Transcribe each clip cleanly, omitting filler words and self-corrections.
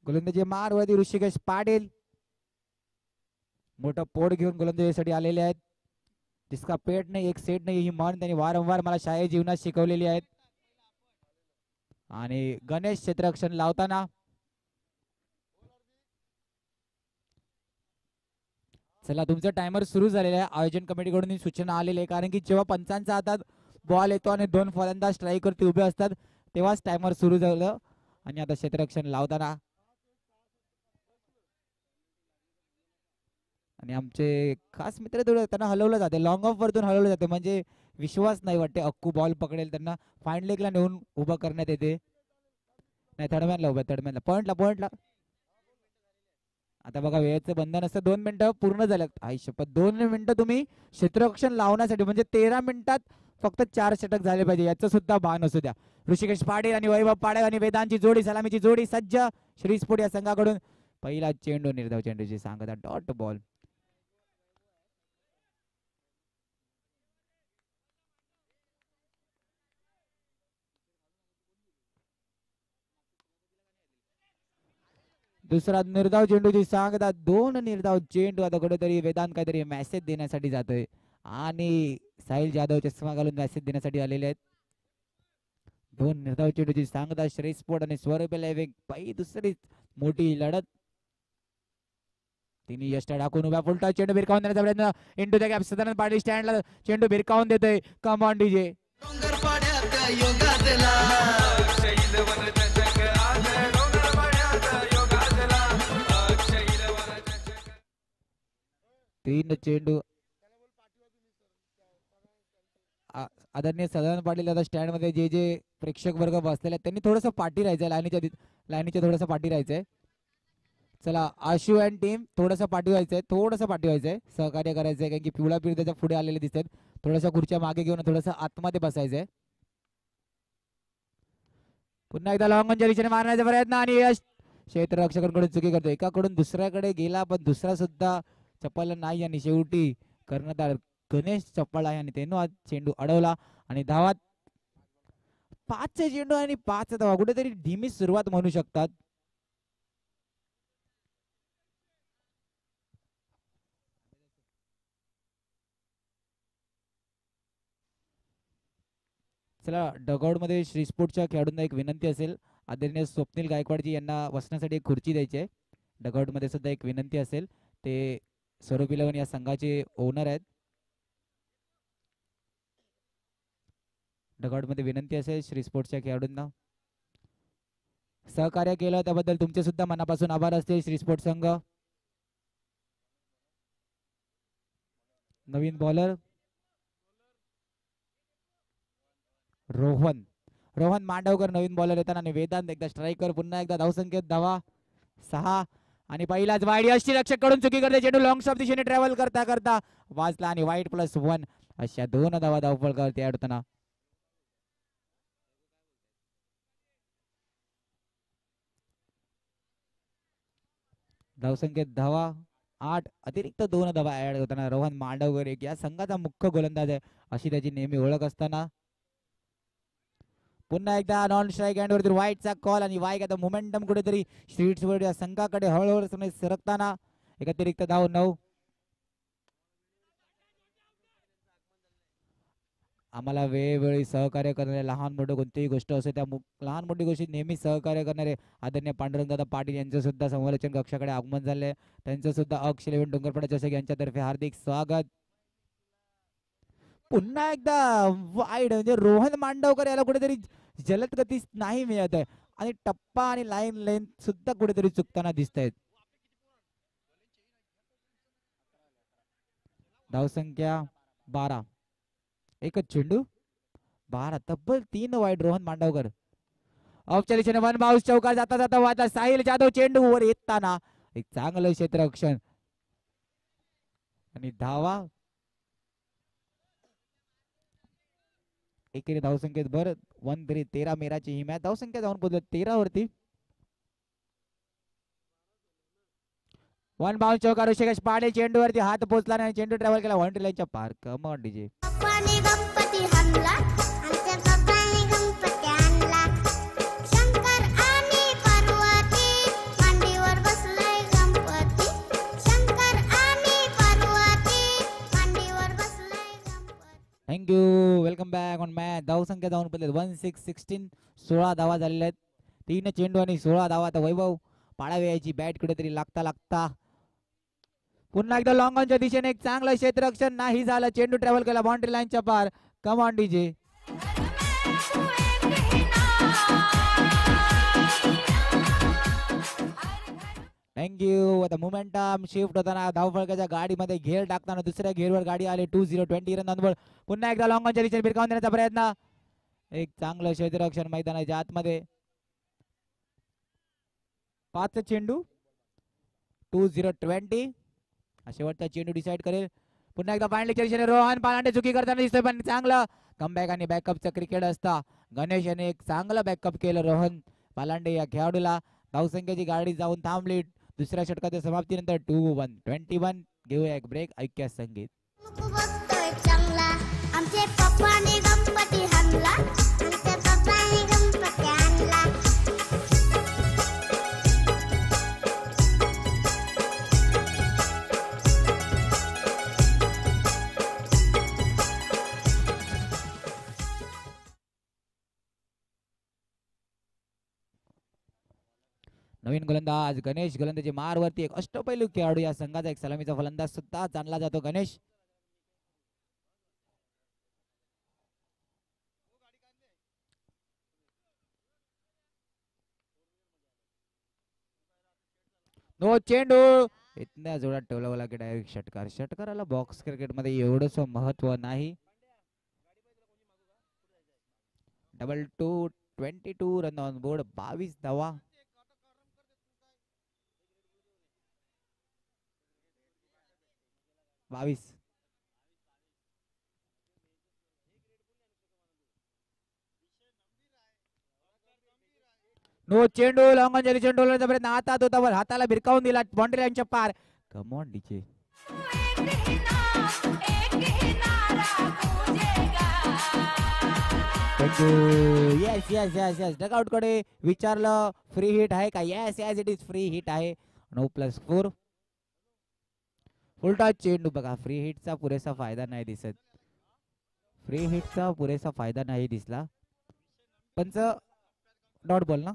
गोलंदाजी मारवरती ऋषिकेश पाटील मोठं पोट घेऊन गोलंदाजीसाठी आलेले आहेत. जिसका पेट नाही एक सेट नाही ही म्हण त्यांनी वारंवार मला शाळेत जीवनात शिकवलेली आहेत. आणि गणेश क्षेत्ररक्षण लावताना चला तुमचं टायमर सुरू झालेलं आहे. आयोजन कमिटीकडून सूचना आलेली आहे कारण की जेव्हा पंचांच्या हातात बॉल येतो आणि दोन फलंदाज स्ट्राईकवरती उभे असतात तेव्हाच टायमर सुरू झालं. आणि आता क्षेत्ररक्षण लावताना आणि आमचे खास मित्र थोडं त्यांना हलवलं जाते लॉंग ऑफ वरतून हलवलं जाते म्हणजे विश्वास नाही वाटते अक्कू बॉल पकडेल त्यांना फाईन लेगला नेऊन उभं करण्यात येते. नाही थर्डमॅनला उभं थर्डमॅनला पॉइंटला आता बघा वेळेचं बंधन असतं 2 मिनिटं पूर्ण झाल्यात. आई शपथ 2 मिनिटं तुम्ही क्षेत्ररक्षण लावण्यासाठी म्हणजे 13 मिनिटात फक्त 4 षटक झाले पाहिजे याचं सुद्धा भान असू द्या. ऋषिकेश पाटील आणि वैभव पाडे आणि वेदांची जोडी सलामीची जोडी सज्ज. श्री स्पोर्ट या संघाकडून पहिला चेंडू निर्धाव चेंडूची सांगता डॉट बॉल. दुसरा निर्धाव चेंडूची सांगता 2 निर्धाव चेंडू. आता कुठेतरी वेदांत काहीतरी मेसेज देण्यासाठी जातोय आणि साहिल जाधव चष्मा घालून मेसेज देण्यासाठी आलेले आहेत. 2 निर्धाव चेंडूची सांगता श्री स्पोर्ट आणि स्वरूप पहिली दुसरी मोठी लढत. तिने यष्टा टाकून उभ्या फुलटा चेंडू भिरकावून देण्याचा प्रयत्न into the gap Sadanand Patil स्टँडला चेंडू भिरकावून देतोय. कमॉन डीजे तीन चेंडू. आदरणीय सदानंद पाटील आता स्टँड मध्ये जे जे प्रेक्षक वर्ग बसलेले त्यांनी थोडंसं पाठी राहायचंय लाईनीच्या थोडंसं पाठी राहायचंय. चला आशू अँड टीम थोडंसं पाठी व्हायचंय सहकार्य करायचंय कारण की पिवळा पीळ त्याच्या पुढे आलेले दिसतात. थोडंसं खुर्च्या मागे घेऊन थोडंसं आतमध्ये बसायचंय. पुन्हा एकदा लॉंगच्या दिशेने मारण्याचा प्रयत्न आणि यश क्षेत्ररक्षकांकडून चुकी करतो. एकाकडून दुसऱ्याकडे गेला पण दुसरा सुद्धा चप्पल नाही आणि शेवटी कर्णधार गणेश चप्पल आहे आणि त्यानं आज चेंडू अडवला आणि धावात 5 चेंडू आणि 5 धावा. कुठेतरी धीमी सुरुवात म्हणू शकतात. चला डगआउट मध्ये श्री स्पोर्टच्या खेळाडूंना एक विनंती असेल. आदरणीय स्वप्नील गायकवाडजी यांना बसण्यासाठी एक खुर्ची द्यायची आहे. डगआउट मध्ये सुद्धा एक विनंती असेल. ते स्वरूप 11 या संघाचे ओनर आहेत. डगआउट मध्ये विनंती असेल श्री स्पोर्ट्सच्या खेळाडूंना. सहकार्य केलं त्याबद्दल तुमचे सुद्धा मनापासून आभार असतील. श्री स्पोर्ट्स संघ नवीन बॉलर रोहन मांडवकर नवीन बॉलर येताना आणि वेदांत एकदा स्ट्रायकर. पुन्हा एकदा धावसंख्येत धावा 6 आणि पहिलाच वाईट यष्टीरक्षक कडून चुकी करते. चेंडू लॉंग स्टॉप दिशेने ट्रॅव्हल करता करता वाजला आणि वाईट +1 अशा 2 धावा धावफळ करते अडताना. धावसंख्येत धावा 8 अतिरिक्त 2 धावा ऍड होताना रोहन मांडवकर एक या संघाचा मुख्य गोलंदाज आहे अशी त्याची नेहमी ओळख असताना. पुन्हा एकदा नॉन स्ट्राईक हँड वरती वाईटचा कॉल आणि वाईक आता मोमेंटम कुठेतरी स्ट्रीट्सवर या संघाकडे हळूहळू सरकताना. एक अतिरिक्त धाव 9. आम्हाला वेळोवेळी सहकार्य करणारे लहान मोठं कोणतीही गोष्ट असते त्या लहान मोठी गोष्टी नेहमी सहकार्य करणारे आदरणीय पांडुरंगदादा पाटील यांचं सुद्धा समालोचन कक्षाकडे आगमन झालंय. त्यांचं सुद्धा अक्ष 11 डोंगरपाडा चषक यांच्यातर्फे हार्दिक स्वागत. पुन्हा एकदा वाईड म्हणजे रोहन मांडवकर याला कुठेतरी जलद गती नाही मिळत आहे आणि टप्पा आणि लाईन लेंथ सुद्धा कुठेतरी चुकताना दिसत आहेत. धावसंख्या 12. एकच चेंडू 12 तब्बल 3 वाईड रोहन मांडवकर. ऑफच्या दिशेने 1 बाउन्स चौकार जाता जाता वाजला. साहिल जाधव चेंडू वर येताना एक चांगलं क्षेत्ररक्षण आणि धावा. एकेरी धावसंख्येत भर 1 तरी 13 मेराची ही मॅच धावसंख्या जाऊन पोहोचली 13 वरती. 1 बाउन्स चौकार ऋषिकेश पाटील चेंडू वरती हात पोहोचला आणि चेंडू ट्रॅव्हल केला बाउंड्री लाईनच्या पार. Come on DJ welcome back on match. धावसंख्या जाऊन पडले 16 16 धावा झालेल्या आहेत. 3 चेंडू आणि 16 धावा. आता वैभव पाडावे यायची बॅट कुठेतरी लागता लागता पुन्हा एकदा लॉंग ऑनच्या दिशेने एक चांगलं क्षेत्ररक्षण नाही झालं. चेंडू ट्रॅव्हल केला बाउंड्री लाईनच्या पार. कम ऑन डीजे. थँक्यू. आता मोमेंटम शिफ्ट होताना धावफळकाच्या गाडीमध्ये घेर टाकताना दुसऱ्या घेरवर गाडी आली. 20 रन ऑन. पुन्हा एकदा लॉंग ऑनच्या दिशेने भिरकावून देण्याचा प्रयत्न. एक चांगलं क्षेत्ररक्षण मैदानाच्या आतमध्ये. 5 चेंडू 20 शेवटचा चेंडू डिसाइड करेल. पुन्हा एकदा फायनलच्या दिशेने रोहन पालांडे चुकी करताना दिसतोय पण चांगलं कमबॅक आणि बॅकअपचं क्रिकेट असता. गणेश याने एक चांगलं बॅकअप केलं रोहन पालांडे या खेळाडूला. धावसंख्येची गाडी जाऊन थांबली दुसऱ्या षटकाच्या समाप्तीनंतर. 2-1 घेऊया एक ब्रेक. ऐक्या संगीत. नवीन गोलंदाज गणेश. गोलंदाजी मारवरती एक अष्टपैलू खेळाडू या संघाचा एक सलामीचा फलंदाज सुद्धा जाणला जातो गणेश. नो चेंडू इतक्या जोरात ठेवला की डायरेक्ट षटकार. षटकाराला बॉक्स क्रिकेट मध्ये एवढंच महत्व नाही. 22 रन ऑन बोर्ड. 22 धावा. नो चेंडू लॉंग ऑन चेंडू प्रयत्न हातात होता वर हाताला भिरकावून दिला बाउंड्री लाईनच्या पार. कम on DJ. Yes yes yes yes. Dugout कडे विचारलं फ्री हिट आहे का. Yes yes it is free hit आहे. 9+4 फुल टॉस चेंडू. बघा फ्री हिटचा पुरेसा फायदा नाही दिसत. फ्री हिटचा पुरेसा फायदा नाही दिसला. पंच डॉट बॉल ना.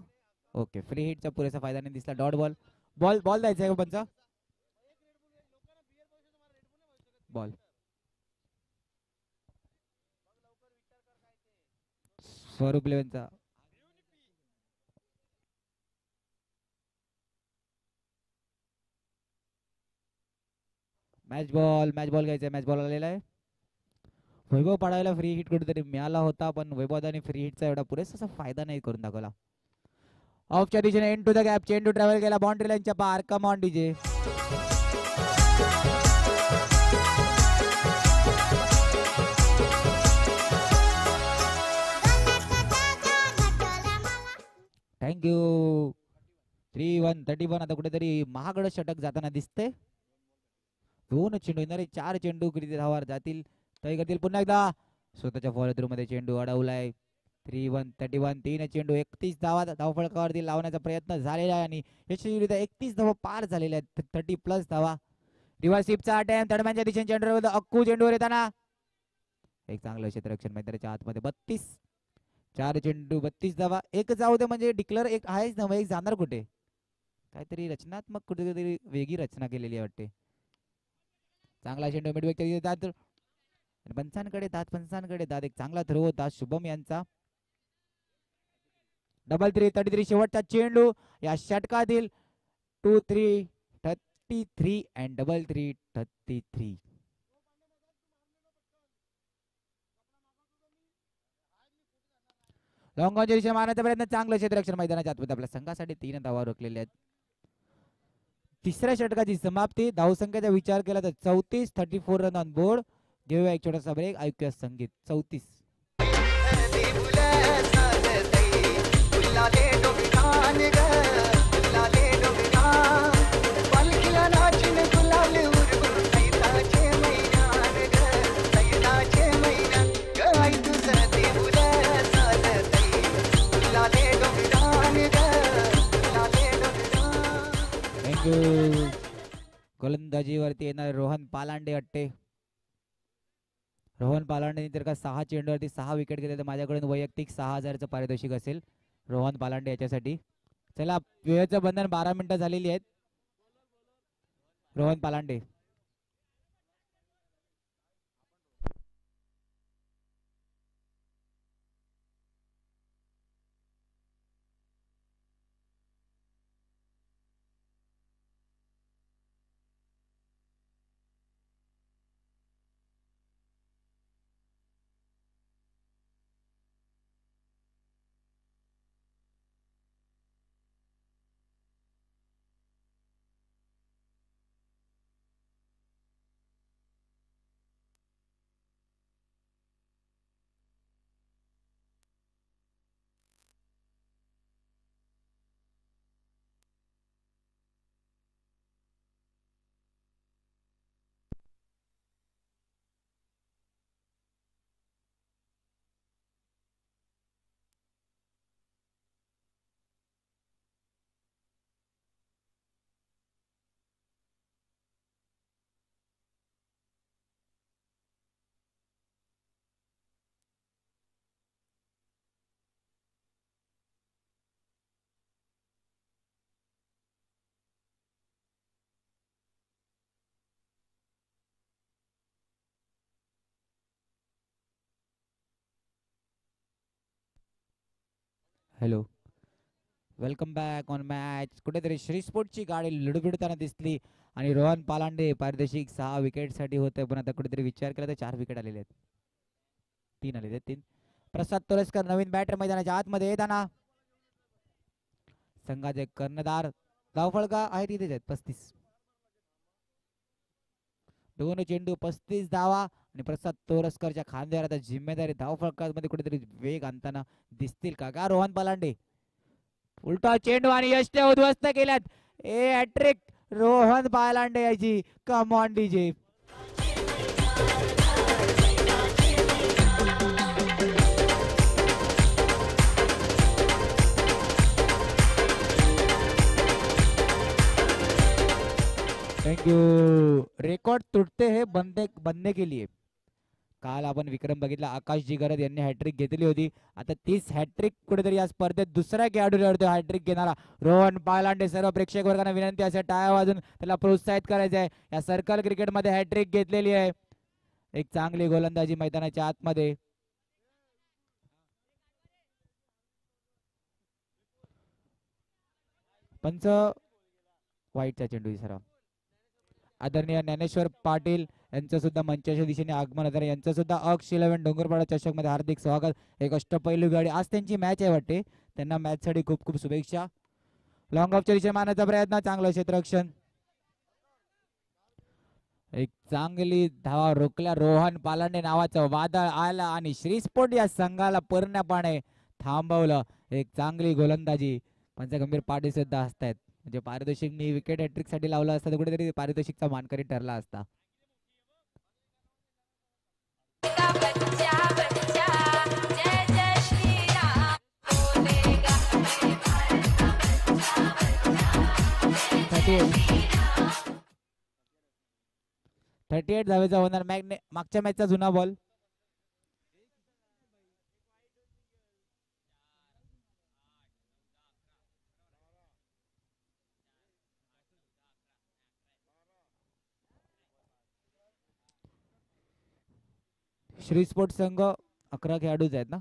ओके फ्री हिटचा पुरेसा फायदा नाही दिसला. Dot ball. बॉल द्यायचा आहे पंच. बॉल स्वरूप लेवनचा. मॅच बॉल घ्यायचा. मॅच बॉल आलेला आहे. वैभव पाडायला फ्री हिट कुठेतरी मिळाला होता पण वैभवाने फ्री हिटचा एवढा पुरेसा फायदा नाही करून दाखवला. ऑफच्या दिशेने इन टू द गॅप चेंडू ट्रॅव्हल केला बाउंड्री लाईनच्या पार. कम ऑन डीजे. थँक्यू. 3-1 आता कुठेतरी महागड षटक जाताना दिसते. 2 चेंडू येणारे 4 चेंडू किती धावावर जातील तय करतील. पुन्हा एकदा स्वतःच्या फॉलो थ्रू मध्ये चेंडू अडवलाय. 3-1 3 चेंडू 31 धावा धावफलकावरती लावण्याचा प्रयत्न झालेला आहे आणि यशस्वीरित्या 31 धावा पार झालेल्या आहेत. 30+ धावा. रिव्हर्स स्वीपचा अटेम्प्ट थर्डमॅनच्या दिशेने चेंडू अक्कू चेंडूवर येताना एक चांगलं क्षेत्ररक्षण मैदानाच्या आतमध्ये. 32 4 चेंडू 32 धावा. एक जाऊ दे म्हणजे डिक्लेअर एक आहेच ना. एक जाणार कुठे. काहीतरी रचनात्मक कुठेतरी वेगळी रचना केलेली वाटते. चांगला चेंडू मिडविकेटच्या पंचांकडे दात एक चांगला थ्रो होता शुभम यांचा. 33 शेवटचा चेंडू या षटकातील. 2-3 33 and 3 33. लॉंग ऑन दिशेने मारण्याचा प्रयत्न. चांगलं क्षेत्ररक्षण मैदानाच्या आतमध्ये. आपल्या संघासाठी 3 धावा रोखलेल्या आहेत. तिसऱ्या षटकाची समाप्ती. धावसंख्येचा विचार केला तर 34 रन ऑन बोर्ड. घेऊया एक छोटासा ब्रेक. ऐकूया संगीत. 34. गोलंदाजीवरती येणारे रोहन पालांडे अट्टे. रोहन पालांडे जर का 6 चेंडूवरती 6 विकेट घेतले तर माझ्याकडून वैयक्तिक 6,000चं पारितोषिक असेल रोहन पालांडे याच्यासाठी. चला वेळेचं बंधन 12 मिनिटं झालेली आहेत. Rohan Palande. Hello, welcome back on match. कुठेतरी श्री स्पोर्टची गाडी लुडबुडताना दिसली आणि रोहन पालांडे पारितोषिक 6 विकेटसाठी होते, पण आता कुठेतरी विचार केला तर 4 विकेट आलेले आहेत. 3 आलेले आहेत, 3. प्रसाद तोरसकर नवीन बॅटर मैदानाच्या आतमध्ये येताना संघाचे कर्णधार धावफळका आहे तिथेच आहेत 35. दोन चेंडू 35 धावा आणि प्रसाद तोरसकरच्या खांद्यावर आता जिम्मेदारी धावफळकामध्ये कुठेतरी वेग आणताना दिसतील का रोहन पालांडे. उलटा चेंडू आणि यष्टे उद्ध्वस्त केल्यात. ए हॅट्रिक रोहन पालांडे याची. कम ऑन डीजे. थँक्यू. रेकॉर्ड तुटते हे बनने के लिए. काल आपण विक्रम बघितला, आकाश जिगरद यांनी हॅट्रिक घेतली होती. आता तीच हॅट्रिक कुठेतरी या स्पर्धेत दुसऱ्या खेळाडूवरती हॅट्रिक घेणारा रोहन पालांडे. सर्व प्रेक्षक वर्गांना विनंती असेल टाळ्या वाजून त्याला प्रोत्साहित करायचं आहे. या सर्कल क्रिकेटमध्ये हॅट्रिक घेतलेली आहे. एक चांगली गोलंदाजी मैदानाच्या आतमध्ये. पंच वाईटचा चेंडू सराव. आदरणीय ज्ञानेश्वर पाटील यांचं सुद्धा मंचाच्या दिशेने आगमन होतं. यांचं सुद्धा अक्ष 11 डोंगरपाडा चषक मध्ये हार्दिक स्वागत. एक अष्टपैलू गाडी आज त्यांची मॅच आहे वाटते. त्यांना मॅच साठी खूप खूप शुभेच्छा. लॉंग ऑफच्या दिशेने मारण्याचा प्रयत्न, चांगलं क्षेत्ररक्षण. एक चांगली धावा रोखल्या. रोहन पालांडे नावाचं वादळ आलं आणि श्री स्पोर्ट या संघाला पूर्णपणे थांबवलं. एक चांगली गोलंदाजी. पंचगंभीर पाटील सुद्धा असतायत. म्हणजे पारितोषिक मी विकेट हॅट्रिक साठी लावला असता तर कुठेतरी पारितोषिकचा मानकरी ठरला असता. थर्टी एट धावेचा होणार. मागच्या मॅचचा जुना बॉल. श्री स्पोर्ट संघ 11 खेळाडूच आहेत ना.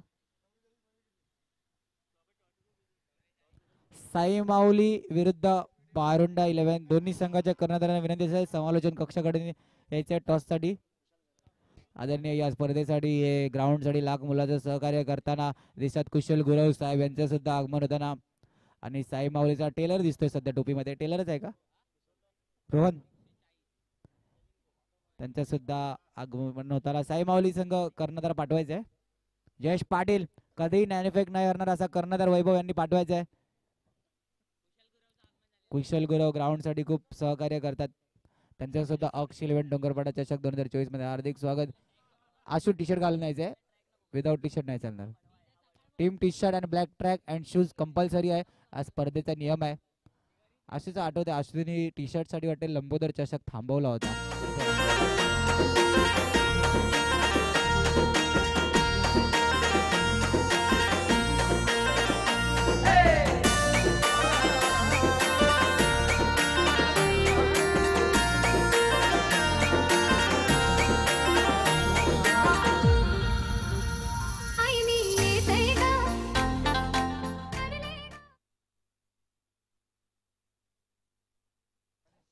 साई माऊली विरुद्ध बारुंडा 11. दोन्ही संघाच्या कर्णधारांना विनंती असेल समालोचन कक्षाकडे यायच्या टॉस साठी. आदरणीय या स्पर्धेसाठी हे ग्राउंड साठी लाख मुलाचं सहकार्य करताना देशात कुशल गुरव साहेब यांचं सुद्धा आगमन होताना. आणि साई माऊलीचा टेलर दिसतोय सध्या टोपीमध्ये. टेलरच आहे का रोहन? त्यांच्या सुद्धा आगमन होताना साई माऊली संघ कर्णधार पाठवायचा आहे. जयेश पाटील कधीही नॅनिफेक्ट नाही करणार असा कर्णधार वैभव यांनी पाठवायचा आहे. कुशल गुरव ग्राउंड साठी खूप सहकार्य करतात. त्यांच्या सुद्धा अक्ष 11 डोंगरपाडा चषक 2024 मध्ये हार्दिक स्वागत. आशू टी शर्ट घालून यायचंय, विदाउट टी शर्ट नाही चालणार. टीम टी शर्ट आणि black track and shoes compulsory आहे. आज स्पर्धेचा नियम आहे. आशूचं आठवते आशूने टी शर्ट साठी वाटेल लंबोदर चषक थांबवला होता.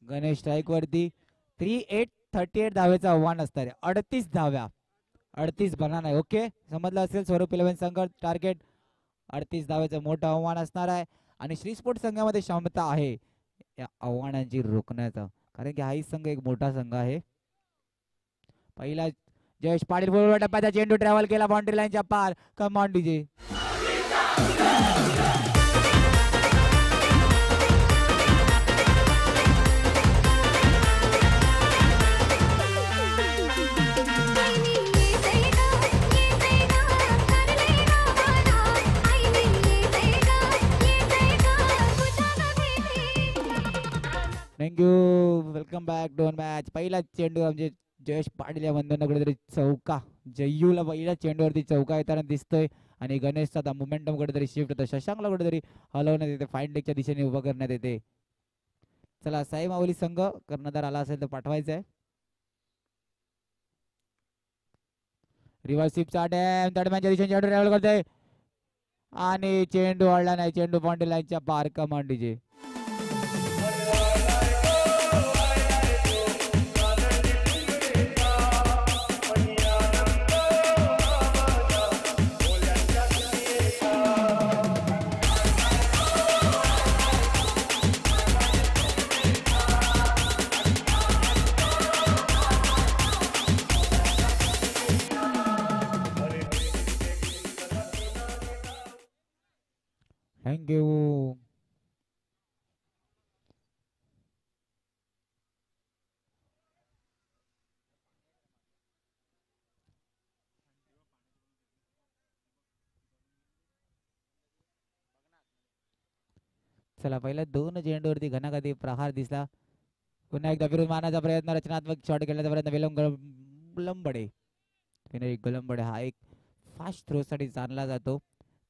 गणेश स्ट्राईक वरती. 38 धावेचं आव्हान असणार आहे. 38 धाव्या, 38 बना नाही. ओके, समजलं असेल. स्वरूप 11 संघ टार्गेट 38 धावेचं मोठं आव्हान असणार आहे. आणि श्री स्पोर्ट संघामध्ये क्षमता आहे या आव्हानांची रोखण्याचं, कारण की हाही संघ एक मोठा संघ आहे. पहिला जयेश पाटील पूर्व टप्प्याचा चेंडू ट्रॅव्हल केला बाउंड्री लाईनच्या पार. Command DJ. Thank you. Welcome back. 2 match. पहिला चेंडू म्हणजे जयेश पाटील या बंधूंना कुठेतरी चौका, जय्यूला पहिल्या चेंडूवरती चौका येताना दिसतोय. आणि गणेशचा मोमेंटम कुठेतरी शिफ्ट होतो. शशांकला कुठेतरी हलवण्यात येते, फाईन लेगच्या दिशेने उभं करण्यात येते. चला, साई माऊली संघ कर्णधार आला असेल तर पाठवायचं आहे. रिव्हर्सिपचा डॅम दरम्यानच्या दिशेने चेंडू ट्रॅव्हल करतोय आणि चेंडू वाढला नाही. चेंडू बाउंड्री लाईनच्या पार. Command DJ. थँक्यू. चला, पहिल्या 2 चेंडूवरती घनाघाती प्रहार दिसला. पुन्हा एकदा विरोध मारण्याचा प्रयत्न, रचनात्मक शॉट खेळण्याचा प्रयत्न. गोलंबडे, गोलंबडे हा एक फास्ट थ्रो साठी जाणला जातो.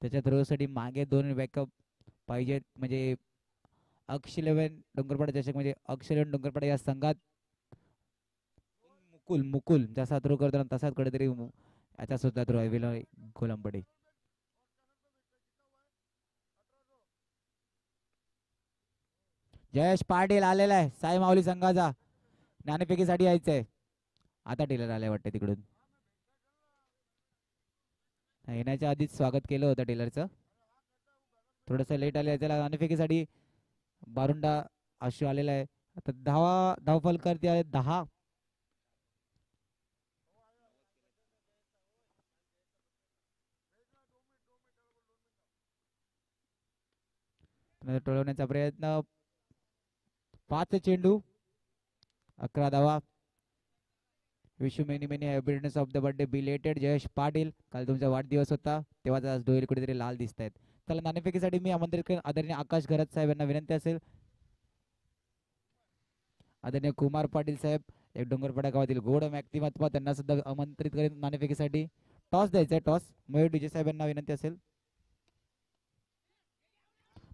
त्याच्या थ्रो साठी मागे 2 बॅकअप पाहिजेत. म्हणजे अक्ष 11 डोंगरपाडा चषक, म्हणजे अक्ष 11 डोंगरपाडा या संघात मुकुल जसा थ्रो करतो तसाच कुठेतरी याचा सुद्धा थ्रो आहे. गोलंबडे. जयेश पाटील आलेला आहे साई माऊली संघाचा. नाणेफेकीसाठी यायचंय. आता टेलर आलाय वाटतं तिकडून. येण्याच्या आधीच स्वागत केलं होतं टेलरचं. थोडस लेट आले. त्याला नाणेफेकीसाठी बारुंडा आशू आलेला आहे. आता धाव फलकर्ते आहेत 10. टोळवण्याचा प्रयत्न. 5 चेंडू 11 धावा. Wish you many happiness of the birthday belated Jayesh Patil. काल तुमचा वाढदिवस होता तेव्हा आज डोळे कुठेतरी लाल दिसत आहेत. त्याला नाणेफेकीसाठी मी आमंत्रित करेन. आदरणीय आकाश घरत साहेब यांना विनंती असेल. आदरणीय कुमार पाटील साहेब, एक डोंगरपाडा गावातील गोड व्यक्तिमत्व, त्यांना सुद्धा आमंत्रित करेन नाणेफेकीसाठी. टॉस द्यायचा. टॉस मयूर डीजे साहेब यांना विनंती असेल.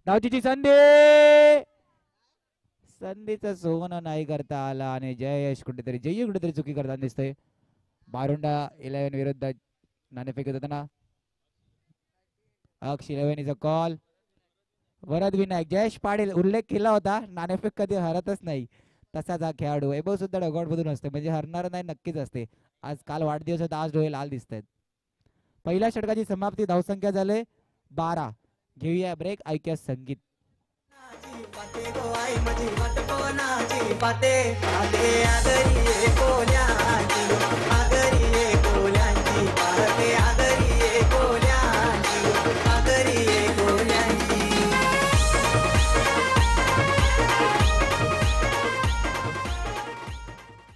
धावचीची संधीचं सोनं नाही करता आला आणि जयेश कुठेतरी चुकी करताना दिसतंय. बारुंडा 11 विरुद्ध नाणेफेक होताना अक्ष 11 कॉल. वरद विनायक जयेश पाटील उल्लेख केला होता, नाणेफेक कधी हरतच नाही. तसाच हा खेळाडू वैभव सुद्धा डगआउटमधून असते, म्हणजे हरणार नाही नक्कीच असते. काल वाढदिवस होता, आज डोळे लाल दिसत आहेत. पहिल्या षटकाची समाप्ती. धावसंख्या झाले 12. घेऊया ब्रेक, ऐकूया संगीत.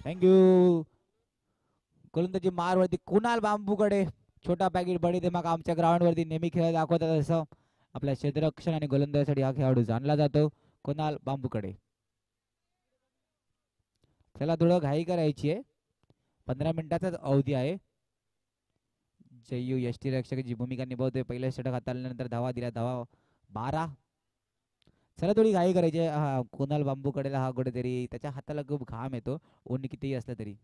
थँक्यू. गोलंदाजी मारवरती कुणाल बांबूकडे. छोटा पॅकेट बडी दिमाग आमच्या ग्राउंड वरती नेहमी खेळ दाखवतात असं आपल्या क्षेत्ररक्षण आणि गोलंदाजीसाठी हा खेळाडू जाणला जातो. कुणाल बांबूकडे. चला, थोडं घाई करायची आहे. 15 मिनिटाचाच अवधी आहे. जय्यू यष्टी रक्षकाची भूमिका निभावतोय. पहिल्या षटक हाताळल्यानंतर धावा दिल्या. धावा 12. चला, थोडी घाई करायची. हा कुणाल बांबूकडेला हा कुठेतरी त्याच्या हाताला खूप घाम येतो, ऊन कितीही असलं तरी.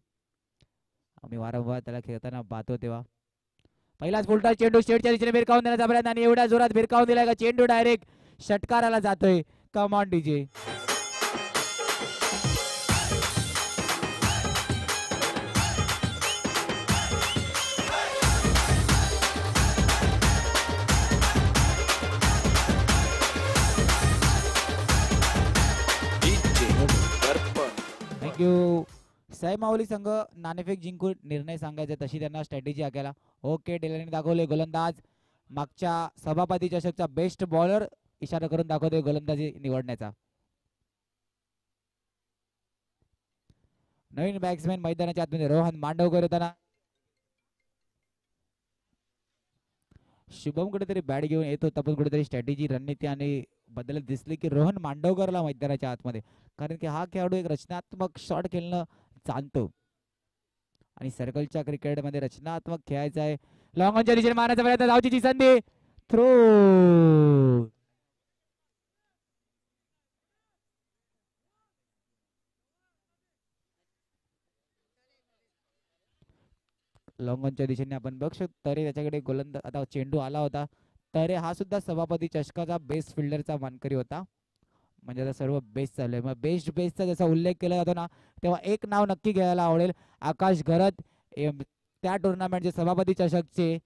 आम्ही वारंवार त्याला खेळताना पाहतो तेव्हा. पहिलाच फुलटा चेंडू स्टेटच्या दिशेने भिरकावून देण्याचा प्रयत्न आणि एवढ्या जोरात भिरकावून दिलाय का चेंडू डायरेक्ट षटकाराला जातोय. Come on DJ. Thank you. Sai Mauli संघ नाणेफेक जिंकून निर्णय सांगायचा तशी त्यांना स्ट्रॅटेजी आखायला. ओके, डेलाने दाखवले गोलंदाज मागच्या सभापती चषकचा बेस्ट बॉलर इशारा करून दाखवतोय गोलंदाजी निवडण्याचा. नवीन बॅट्समॅन मैदानाच्या आतमध्ये रोहन मांडवकर होताना शुभम कुठेतरी बॅट घेऊन येत होता, पण कुठेतरी स्ट्रॅटेजी रणनीती आणि बदलत दिसली की रोहन मांडवकरला मैदानाच्या आतमध्ये, कारण की हा खेळाडू एक रचनात्मक शॉट खेळणं जाणतो आणि सर्कलच्या क्रिकेटमध्ये रचनात्मक खेळायचा आहे. लॉंग ऑनच्या दिशेने मारण्याचा प्रयत्न, धावचीची संधी, थ्रो. लॉंग ऑनच्या दिशेने आपण बघ शकतो तरे त्याच्याकडे गोलंदाज, आता चेंडू आला होता. तरे हा सुद्धा सभापती चषकाचा बेस्ट फिल्डरचा मानकरी होता. म्हणजे आता सर्व बेस्ट चालू आहे. मग बेस्टचा जसा उल्लेख केला जातो ना, तेव्हा एक नाव नक्की घ्यायला आवडेल. आकाश घरत त्या टुर्नामेंटचे सभापती चषकचे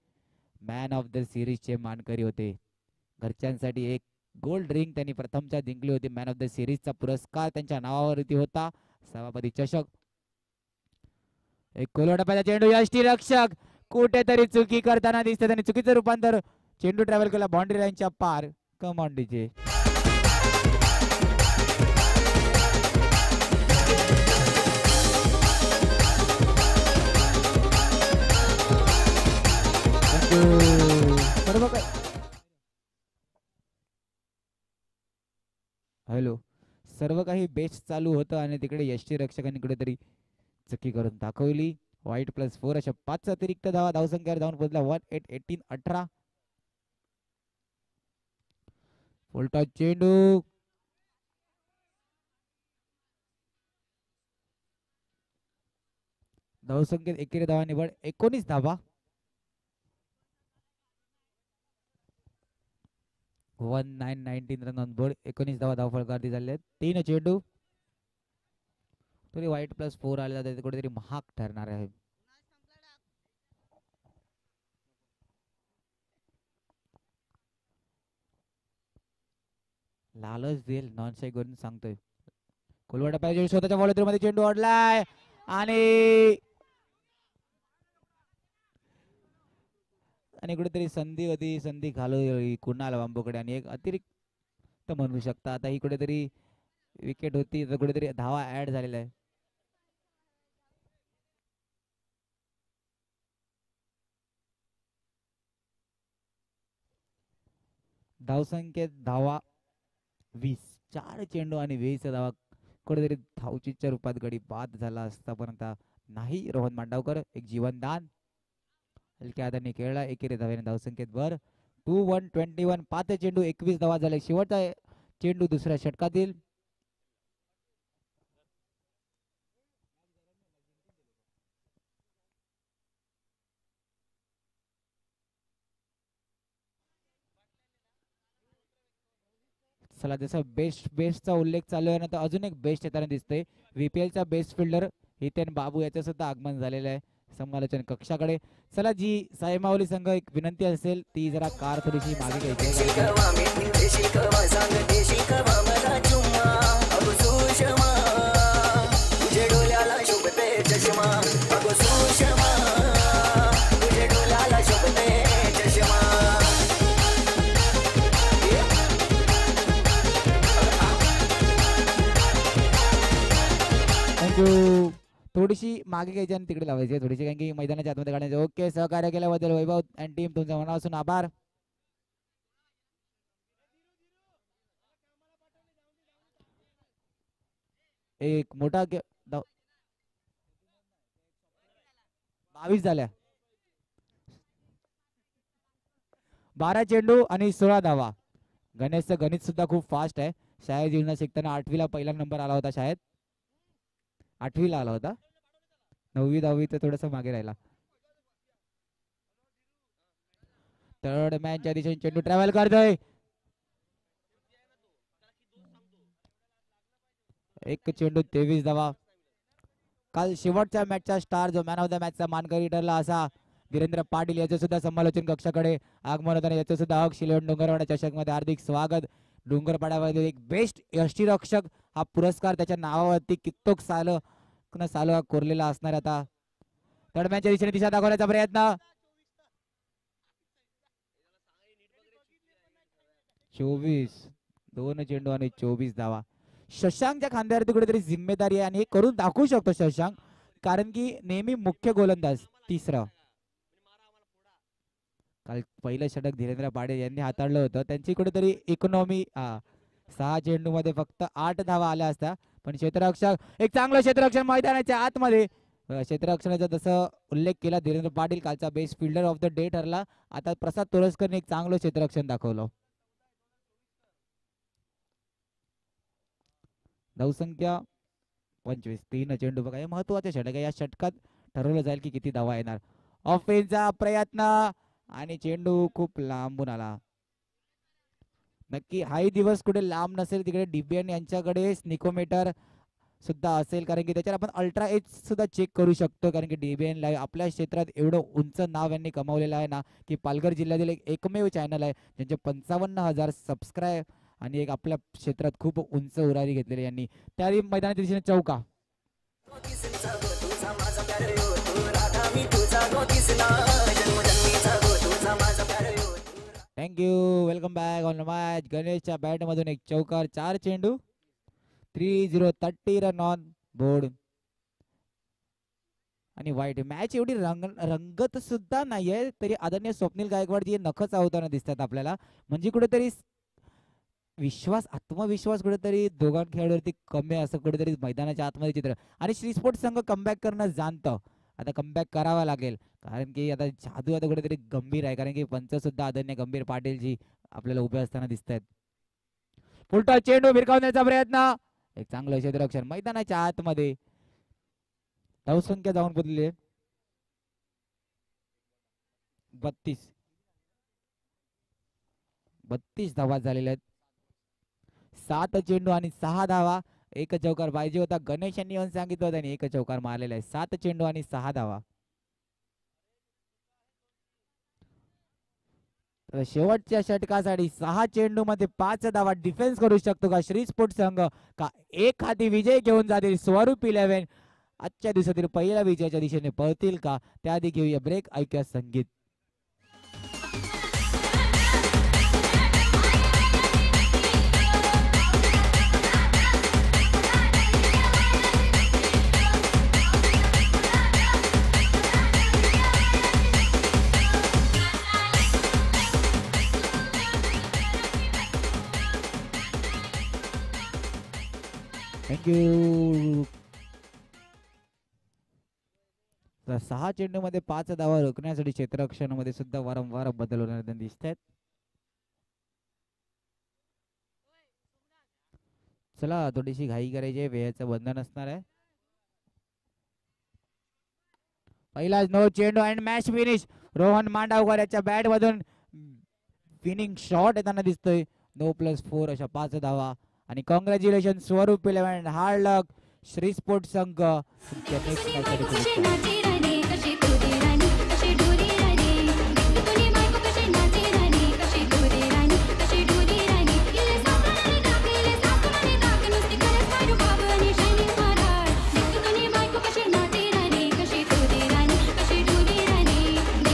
मॅन ऑफ द सिरीजचे मानकरी होते. घरच्यांसाठी एक गोल्ड रिंग त्यांनी प्रथमच्या जिंकली होती. मॅन ऑफ द सिरीजचा पुरस्कार त्यांच्या नावावरती होता. सभापती चषक. एक कोलवटाचा चेंडू, यष्टीरक्षक कुठेतरी चुकी करताना दिसते. त्यांनी चुकीचं रूपांतर, चेंडू ट्रॅव्हल केला बाउंड्री लाईनच्या पार. कम ऑन डीजे. सर्व काही हॅलो, सर्व काही बेस्ट चालू होतं आणि तिकडे यष्टीरक्षकांनी कुठेतरी चुकी करून दाखवली. वाईट +4 अशा 5 अतिरिक्त धावा धावसंख्येवर धावून पोहोचला 18 फुलटॉस चेंडू, धावसंख्येत एकेरी धावा निवड 19 धावा. 1919 रन ऑन बोर्ड. 19 धावा धावफलकावरती झाले आहेत. 3 चेंडू, तरी वाईट +4 आलेला तर कुठेतरी महाग ठरणार आहे. लालच देईल नॉन स्ट्राईक करून सांगतोय. कोलवाडा पाहिजे स्वतःच्या बॉलमध्ये चेंडू अडलाय आणि कुठेतरी संधी होती, संधी घालू कुणाल बांबूकडे आणि एक अतिरिक्त म्हणू शकता. आता ही कुठेतरी विकेट होती तर कुठेतरी धावा ऍड झालेला आहे. धावसंख्येत धावा 20, 4 चेंडू आणि 20 धावा. कुठेतरी धावचीच्या रूपात गडी बाद झाला असता, पण आता नाही. रोहन मांडवकर एक जीवनदान हलक्या हाताने खेळला. एकेरी धाव्याने धावसंख्येत भर. 2-1-21. 5 चेंडू 21 धावा झाले. शेवटचा चेंडू दुसऱ्या षटकातील. चला, जसं बेस्टचा उल्लेख चालू आहे ना, तर अजून एक बेस्ट येताना दिसतंय. VPLचा बेस्ट फिल्डर हितेन बाबू याचं सुद्धा आगमन झालेलं आहे समालोचन कक्षाकडे. चला, जी साईमाऊली संघ एक विनंती असेल ती जरा कार थोडीशी मागे घ्यायची. थोडीशी मागे घ्यायची आणि तिकडे लावायची थोडीशी, कारण की मैदानाच्या आतमध्ये काढायचे. ओके, सहकार्य केल्याबद्दल वैभव अँड टीम तुमच्या मनापासून आभार. एक मोठा 22 झाल्या. 12 चेंडू आणि 16 धावा. गणेशचं गणित सुद्धा खूप फास्ट आहे. शाळेत जीवनात शिकताना 8वीला पहिला नंबर आला होता. शाळेत 8वीला आला होता. 9वी 10वी तर थोडस मागे राहिला. थर्ड मॅनच्या दिशेने चेंडू ट्रॅव्हल करतोय. एक चेंडू 23 धावा. काल शेवटच्या मॅचचा स्टार जो मॅन ऑफ द मॅचचा मानकरी ठरला असा वीरेंद्र पाटील याचं सुद्धा समालोचन कक्षाकडे आगमन होताना याचं सुद्धा हक शिलवण डोंगरवाडा चषक मध्ये हार्दिक स्वागत. डोंगरपाड्यामध्ये एक बेस्ट यष्टीरक्षक हा पुरस्कार त्याच्या नावावरती कित्येक साल चालू कोरलेला असणार. आता तडम्याच्या दिशेने दिशा दाखवण्याचा प्रयत्न. 24 2 चेंडू आणि 24 धावा. शशांकच्या खांद्यावरती कुठेतरी जिम्मेदारी आहे आणि हे करून दाखवू शकतो शशांक, कारण की नेहमी मुख्य गोलंदाज. तिसरं काल पहिलं षटक धीरेंद्र पाडे यांनी हाताळलं होतं. त्यांची कुठेतरी इकॉनॉमी 6 चेंडू मध्ये फक्त 8 धावा आल्या असत्या. पण क्षेत्ररक्षक एक चांगलं क्षेत्ररक्षण मैदानाच्या आतमध्ये. क्षेत्ररक्षणाचा जसं उल्लेख केला धीरेंद्र पाटील, कालचा best fielder of the day ठरला. आता प्रसाद तोरसकरने एक चांगलं क्षेत्ररक्षण दाखवलं. धावसंख्या 25. 3 चेंडू बघा, हे महत्वाचे षटक आहे. या षटकात ठरवलं जाईल की किती धावा येणार. ऑफेन्सचा प्रयत्न आणि चेंडू खूप लांबून आला. नक्की हाही दिवस कुठे लांब नसेल, तिकडे डीबीएन यांच्याकडे स्निकोमीटर सुद्धा असेल, कारण की त्याच्यावर आपण अल्ट्रा एज सुद्धा चेक करू शकतो. कारण की डीबीएन लाईव्ह आपल्या क्षेत्रात एवढं उंच नाव यांनी कमावलेलं आहे ना, की पालघर जिल्ह्यातील एक एकमेव चॅनल आहे ज्यांचे 55,000 सबस्क्राईब आणि एक आपल्या क्षेत्रात खूप उंच उरारी घेतलेली यांनी. त्याही मैदानाच्या दिशेने चौका. Thank you. Welcome back on the match. गणेशच्या बॅट मधून एक चौकार. 4 चेंडू 3-0 30 रन ऑन बोर्ड. आणि वाईट मॅच एवढी रंगत सुद्धा नाहीये, तरी आदरणीय स्वप्नील गायकवाड जी नख चावताना दिसतात आपल्याला. म्हणजे कुठेतरी विश्वास, आत्मविश्वास कुठेतरी दोघां खेळाडूवरती कमी आहे असं कुठेतरी मैदानाच्या आतमध्ये चित्र. आणि श्री स्पोर्ट्स संघ कमबॅक करणं जाणतं. आता कमबॅक करावा लागेल, कारण की आता जादू आता कुठेतरी गंभीर आहे, कारण की पंच सुद्धा आदरणीय गंभीर पाटीलजी आपल्याला उभे असताना दिसत आहेत. पुलटा चेंडू भिरकावण्याचा प्रयत्न. एक चांगलं क्षेत्ररक्षण मैदानाच्या आतमध्ये. धावसंख्या जाऊन बदलली 32 धावा झालेल्या आहेत. 7 चेंडू आणि 6 धावा. एक चौकार पाहिजे होता. गणेश यांनी येऊन सांगितलं होतं आणि एक चौकार मारलेला आहे. 7 चेंडू आणि 6 धावा. शेवटच्या षटकासाठी 6 चेंडू मध्ये 5 धावा डिफेन्स करू शकतो का श्री स्पोर्ट्स संघ, का एक हाती विजय घेऊन जातील स्वरूप 11 आजच्या दिवसातील पहिल्या विजयाच्या दिशेने पळतील का? त्याआधी घेऊया ब्रेक, ऐकूया संगीत. थँक्यू. 6 चेंडू मध्ये 5 धावा रोखण्यासाठी क्षेत्ररक्षणामध्ये सुद्धा वारंवार बदल होणारे दिसत आहेत. चला थोडीशी घाई करायची, वेळेचं बंधन असणार आहे. पहिलाच नो चेंडू अँड मॅच फिनिश. रोहन मांडावकर याच्या बॅट मधून फिनिंग शॉट येताना दिसतोय. 9+4 अशा 5 धावा. आणि कॉंग्रॅच्युलेशन स्वरूप 11. हार्ड लक श्री स्पोर्ट्स संघ.